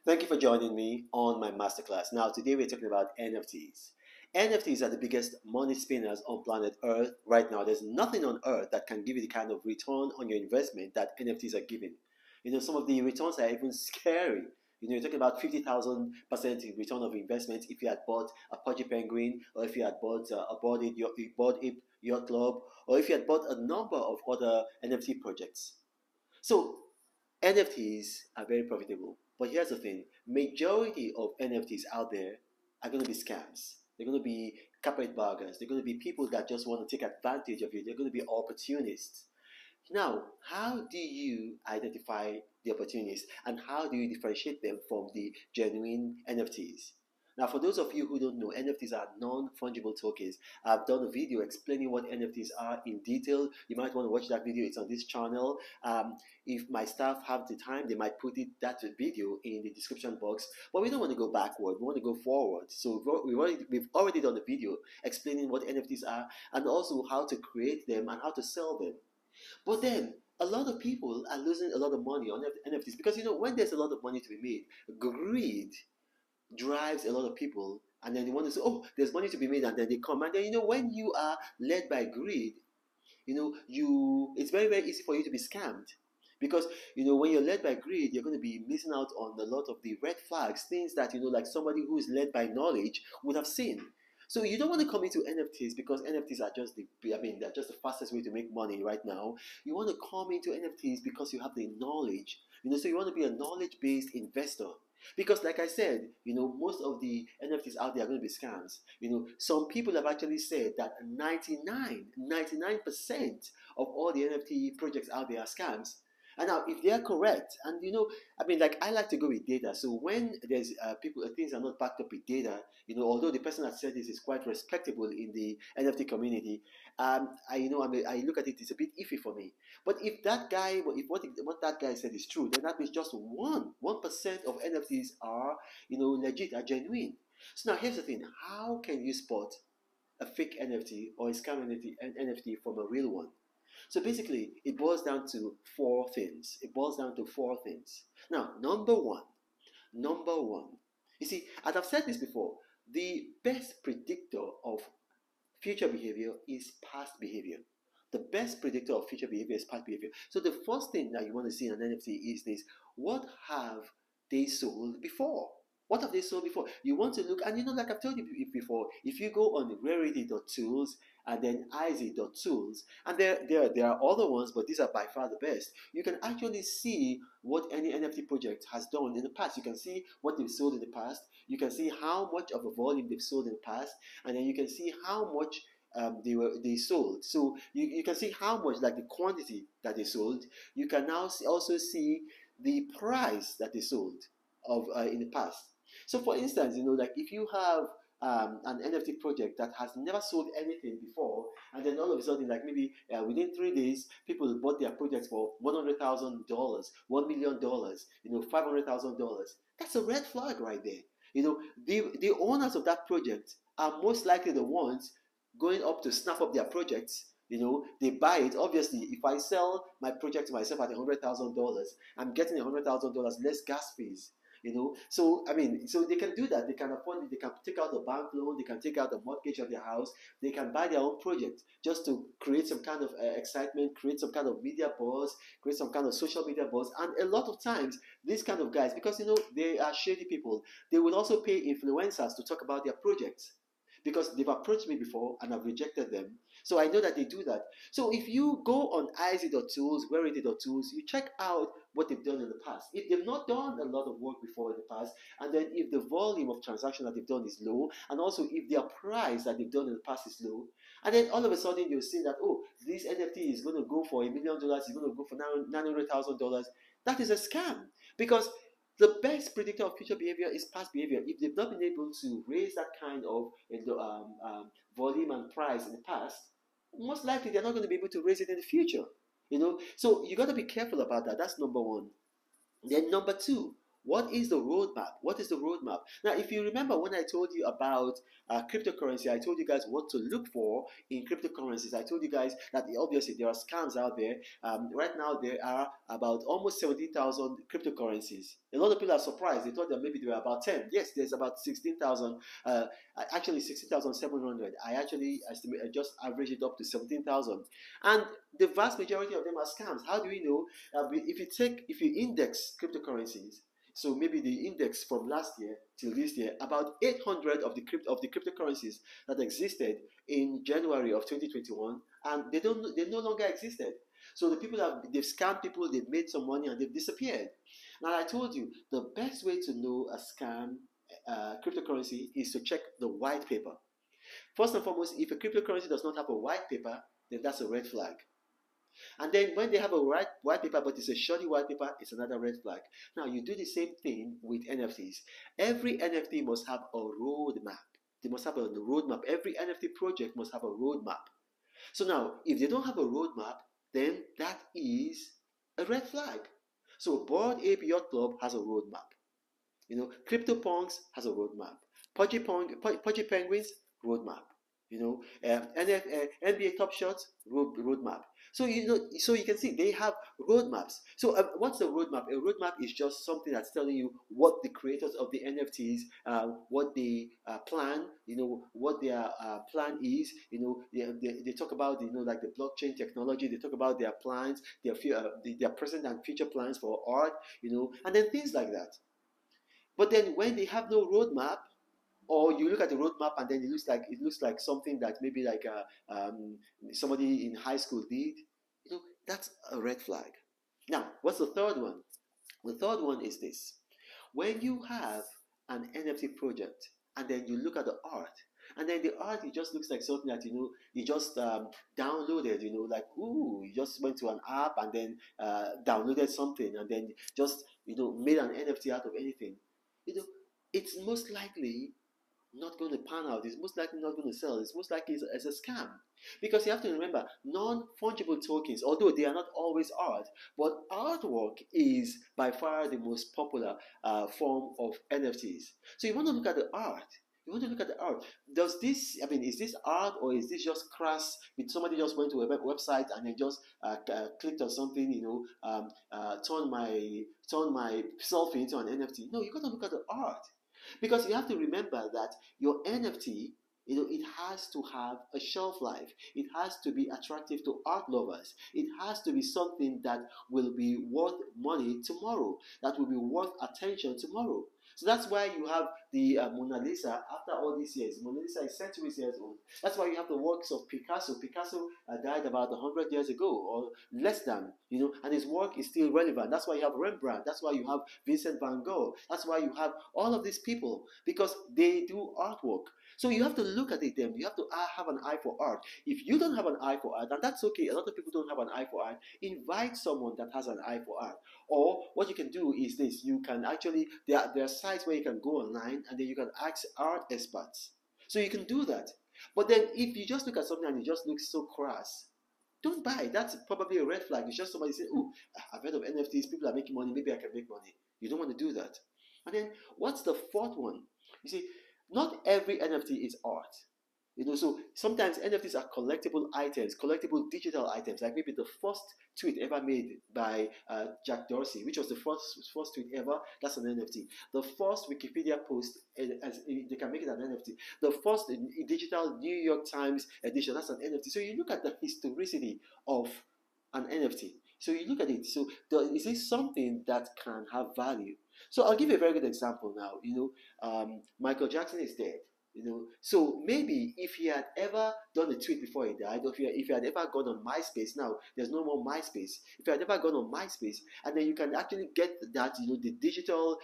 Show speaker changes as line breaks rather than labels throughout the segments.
Thank you for joining me on my masterclass. Now, today we're talking about NFTs. NFTs are the biggest money spinners on planet Earth right now. There's nothing on Earth that can give you the kind of return on your investment that NFTs are giving. Some of the returns are even scary. You're talking about 50,000% return of investment if you had bought a Pudgy Penguin, or if you had bought a Yacht Club, or if you had bought a number of other NFT projects. So NFTs are very profitable. But here's the thing, majority of NFTs out there are going to be scams. They're going to be carpetbaggers. They're going to be people that just want to take advantage of you. They're going to be opportunists. Now, how do you identify the opportunities and how do you differentiate them from the genuine NFTs? Now, for those of you who don't know, NFTs are non-fungible tokens. I've done a video explaining what NFTs are in detail. You might want to watch that video. It's on this channel. If my staff have the time, they might put that video in the description box. But we don't want to go backward. We want to go forward. So we've already done a video explaining what NFTs are and also how to create them and how to sell them. But then a lot of people are losing a lot of money on NFTs because when there's a lot of money to be made, greed drives a lot of people, and then they want to say, "Oh, there's money to be made," and then they come, and then when you are led by greed, it's very very easy for you to be scammed. Because when you're led by greed, you're going to be missing out on a lot of the red flags, things that like somebody who is led by knowledge would have seen. So you don't want to come into NFTs because NFTs are just they're just the fastest way to make money right now. You want to come into NFTs because you have the knowledge. So you want to be a knowledge-based investor. Because like I said, most of the NFTs out there are going to be scams. Some people have actually said that 99% of all the NFT projects out there are scams. And now, if they are correct, and I like to go with data. So when there's things are not backed up with data, although the person that said this is quite respectable in the NFT community, I look at it, it's a bit iffy for me. But if that guy, if what that guy said is true, then that means just 1% of NFTs are, legit, are genuine. So now here's the thing: how can you spot a fake NFT or a scam NFT from a real one? So basically, it boils down to four things. It boils down to four things. Now, number one. You see, as I've said this before, the best predictor of future behavior is past behavior. The best predictor of future behavior is past behavior. So the first thing that you want to see in an NFT is this: what have they sold before? What have they sold before? You want to look, and like I've told you before, if you go on rarity.tools and then iz.tools, and there are other ones, but these are by far the best. You can actually see what any NFT project has done in the past. You can see what they've sold in the past. You can see how much of a volume they've sold in the past, and then you can see how much they sold. So you can see how much, like the quantity that they sold. You can now also see the price that they sold of in the past. So for instance, like if you have an NFT project that has never sold anything before, and then all of a sudden, like maybe within 3 days, people bought their projects for $100,000, $1 million, $500,000. That's a red flag right there. The owners of that project are most likely the ones going up to snap up their projects. They buy it. Obviously, if I sell my project to myself at $100,000, I'm getting $100,000 less gas fees. So so they can do that. They can afford it. They can take out a bank loan. They can take out a mortgage of their house. They can buy their own project just to create some kind of excitement, create some kind of media buzz, create some kind of social media buzz. And a lot of times, these kind of guys, because they are shady people, they will also pay influencers to talk about their projects, because they've approached me before and I've rejected them. So I know that they do that. So if you go on iz.tools, rarity.tools, you check out what they've done in the past. If they've not done a lot of work before in the past, and then if the volume of transactions that they've done is low, and also if their price that they've done in the past is low, and then all of a sudden you'll see that, oh, this NFT is going to go for $1 million, it's going to go for $900,000, that is a scam. Because the best predictor of future behavior is past behavior. If they've not been able to raise that kind of volume and price in the past, most likely they're not going to be able to raise it in the future. So you got to be careful about that. That's number one. Then number two, What is the roadmap? What is the roadmap? Now, if you remember when I told you about cryptocurrency, I told you guys what to look for in cryptocurrencies. I told you guys that obviously there are scams out there. Right now, there are about almost 70,000 cryptocurrencies. A lot of people are surprised. They thought that maybe there were about 10. Yes, there's about 16,000. Actually, 16,700. I actually estimate, I just average it up to 17,000. And the vast majority of them are scams. How do we know? If you index cryptocurrencies, so maybe the index from last year till this year, about 800 of the cryptocurrencies that existed in January of 2021, and they no longer existed. So the people they've scammed people, they've made some money, and they've disappeared. Now I told you the best way to know a scam cryptocurrency is to check the white paper. First and foremost, if a cryptocurrency does not have a white paper, then that's a red flag. And then when they have a white paper, but it's a shoddy white paper, it's another red flag. Now you do the same thing with NFTs. Every NFT must have a roadmap. They must have a roadmap. Every NFT project must have a roadmap. So now, if they don't have a roadmap, then that is a red flag. So Bored Ape Yacht Club has a roadmap. CryptoPunks has a roadmap. Pudgy Penguins roadmap. NBA Top Shots roadmap. So so you can see they have roadmaps. So what's a roadmap? A roadmap is just something that's telling you what the creators of the NFTs, what they plan. What their plan is. They talk about like the blockchain technology. They talk about their plans, their present and future plans for art. And then things like that. But then when they have no roadmap, or you look at the roadmap and then it looks like something that maybe like somebody in high school did, that's a red flag. Now, what's the third one? The third one is this: when you have an NFT project and then you look at the art, and then the art, it just looks like something that you just downloaded, like, ooh, you just went to an app and then downloaded something and then just made an NFT out of anything. It's most likely not going to pan out. It's most likely not going to sell. It's most likely it's a scam. Because you have to remember, non-fungible tokens, although they are not always art, but artwork is by far the most popular form of NFTs. So you want to look at the art. You want to look at the art. Is this art, or is this just crass? Somebody just went to a website and then just clicked on something, turn my selfie into an NFT. No, you got to look at the art. Because you have to remember that your NFT, it has to have a shelf life. It has to be attractive to art lovers. It has to be something that will be worth money tomorrow, that will be worth attention tomorrow. So that's why you have the Mona Lisa after all these years. Mona Lisa is centuries years old. That's why you have the works of Picasso. Picasso died about 100 years ago or less than, and his work is still relevant. That's why you have Rembrandt. That's why you have Vincent van Gogh. That's why you have all of these people, because they do artwork. So you have to look at it then. You have to have an eye for art. If you don't have an eye for art, and that's okay, a lot of people don't have an eye for art, invite someone that has an eye for art. Or what you can do is this: you can actually, there are sites where you can go online and then you can ask art experts. So you can do that. But then if you just look at something and it just looks so crass, don't buy. That's probably a red flag. It's just somebody saying, oh, I've heard of NFTs, people are making money, maybe I can make money. You don't want to do that. And then what's the fourth one? You see, not every NFT is art. So sometimes NFTs are collectible items, collectible digital items, like maybe the first tweet ever made by Jack Dorsey, which was the first tweet ever. That's an NFT. The first Wikipedia post, they can make it an NFT. The first digital New York Times edition, that's an NFT. So you look at the historicity of an NFT. So you look at it. So is this something that can have value? So I'll give you a very good example now. Michael Jackson is dead. So maybe if he had ever done a tweet before he died, or if he had ever gone on MySpace, now there's no more MySpace. If he had ever gone on MySpace, and then you can actually get that, the digital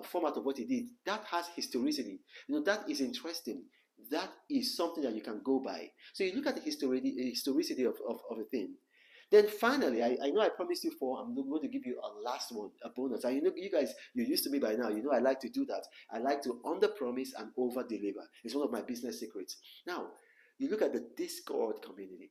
format of what he did, that has historicity. That is interesting. That is something that you can go by. So you look at the historicity of a thing. Then finally, I know I promised you four. I'm going to give you a last one, a bonus. And you guys, you're used to me by now. I like to do that. I like to under-promise and over-deliver. It's one of my business secrets. Now, you look at the Discord community.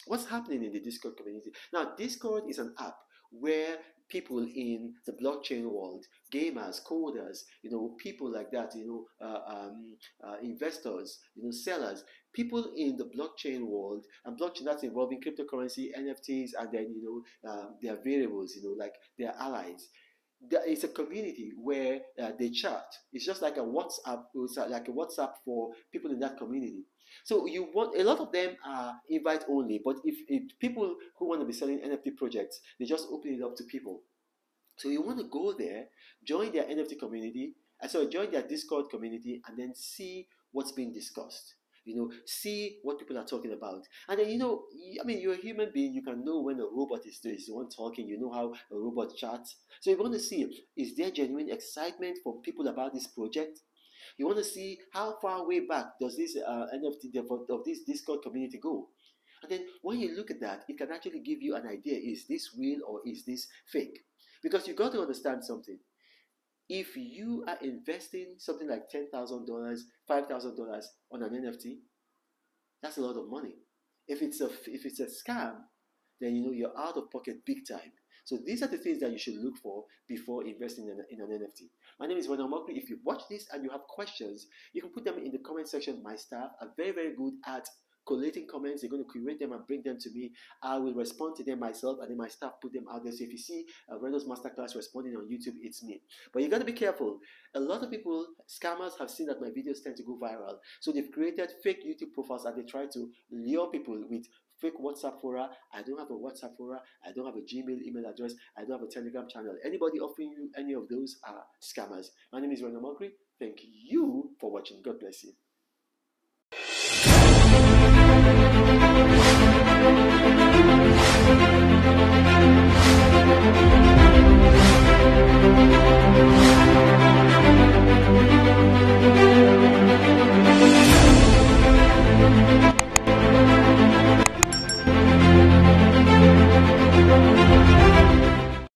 What's happening in the Discord community? Now, Discord is an app where people in the blockchain world, gamers, coders, people like that, investors, sellers, people in the blockchain world, and blockchain that's involving cryptocurrency, NFTs, and then their variables, like their allies. There is a community where they chat. It's just like a WhatsApp, like a WhatsApp for people in that community. So you want a lot of them are invite only, but if people who want to be selling NFT projects, they just open it up to people. So you want to go there, join their NFT community, and so join their Discord community, and then see what's being discussed. See what people are talking about. And then, I mean, you're a human being, you can know when a robot is the one talking, you know how a robot chats. So you want to see, is there genuine excitement from people about this project? You want to see how far way back does this NFT of this Discord community go? And then when you look at that, it can actually give you an idea, is this real or is this fake? Because you got to understand something. If you are investing something like $10,000, $5,000 on an NFT, that's a lot of money. If it's a scam, then you're out of pocket big time. So these are the things that you should look for before investing in an NFT. My name is Ronald Mokri. If you watch this and you have questions, you can put them in the comment section. My staff are very, very good at collating comments. They're going to curate them and bring them to me. I will respond to them myself, and then my staff put them out there. So if you see Reynolds Masterclass responding on YouTube, it's me. But you got to be careful. A lot of people, scammers, have seen that my videos tend to go viral. So they've created fake YouTube profiles and they try to lure people with fake WhatsApp fora. I don't have a WhatsApp fora. I don't have a Gmail email address. I don't have a Telegram channel. Anybody offering you any of those are scammers. My name is Ronald Mokri. Thank you for watching. God bless you. Thank you.